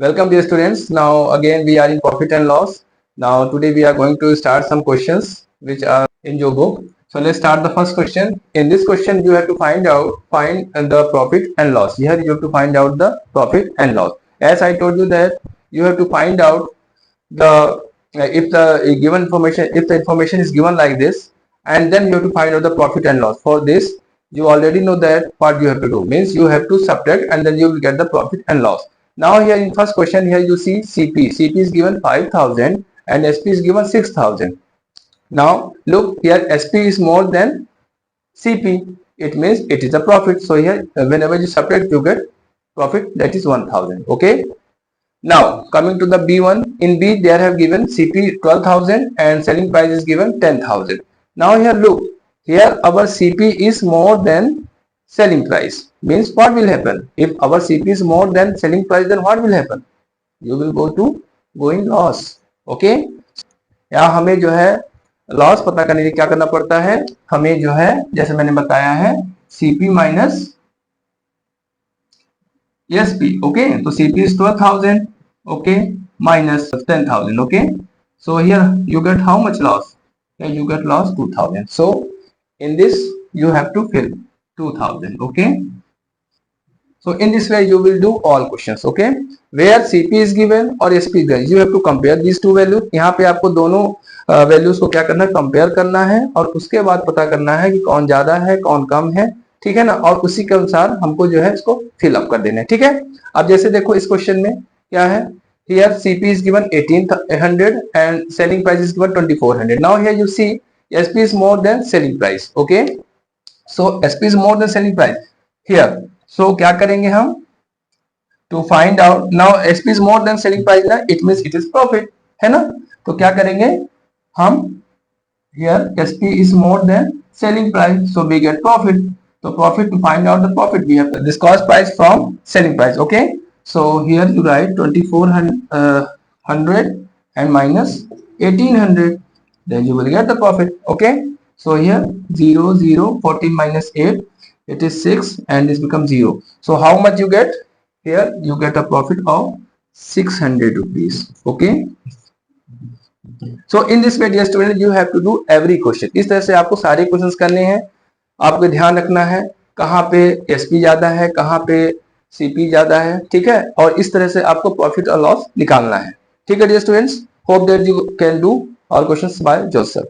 Welcome dear students. Now again we are in profit and loss. Now today we are going to start some questions which are in your book. So let's start the first question. In this question you have to find the profit and loss. Here you have to find out the profit and loss. As I told you that you have to find out the if the information is given like this, and then you have to find out the profit and loss. For this you already know that what you have to do, means you have to subtract and then you will get the profit and loss. Now here in first question, here you see CP is given 5,000 and SP is given 6,000. Now look here, SP is more than CP, it means it is a profit. So here whenever you subtract you get profit, that is 1,000. Okay. Now coming to the B1, in B they have given CP 12,000 and selling price is given 10,000. Now here look, here our CP is more than selling price, means what will happen? If our CP is more than selling price, then what will happen? You will go in loss. Okay, यहाँ हमें जो है loss पता करने के लिए क्या करना पड़ता है, हमें जो है जैसे मैंने बताया है CP minus SP. Okay, so CP is 12,000. Okay, minus 10,000. Okay, so here you get how much loss? Here you get loss 2,000. So in this you have to fill 2,000. Okay, so in this way you will do all questions. Okay, where CP is given or SP is given, you have to compare these two values. यहाँ पे आपको दोनों values को क्या करना है, compare करना है और उसके बाद पता करना है कि कौन ज्यादा है कौन कम है, ठीक है ना, और उसी के अनुसार हमको जो है इसको फिल अप कर देना है. ठीक है, अब जैसे देखो इस क्वेश्चन में क्या है, here CP is given 1800 and selling price is given 2400. Now here you see SP is more than selling price. Okay, so SP is more than selling price here. So क्या करेंगे हम, to find out now SP is more than selling price ना, it means it is profit, है ना. तो क्या करेंगे हम, here SP is more than selling price, so we get profit. So profit, to find out the profit we have this cost price from selling price. Okay, so here you write 2400 and minus 1800, then you will get the profit. Okay, so here 0 0 14 minus 8, it is 6 and this becomes 0. So how much you get? Here you get a profit of 600 rupees. Okay, so in this way dear student you have to do every question. इस तरह से आपको सारे questions करने हैं. आपको ध्यान रखना है कहाँ पे SP ज्यादा है कहाँ पे CP ज्यादा है, ठीक है, और इस तरह से आपको प्रॉफिट और लॉस निकालना है. ठीक है dear students, hope that you can do all questions by yourself.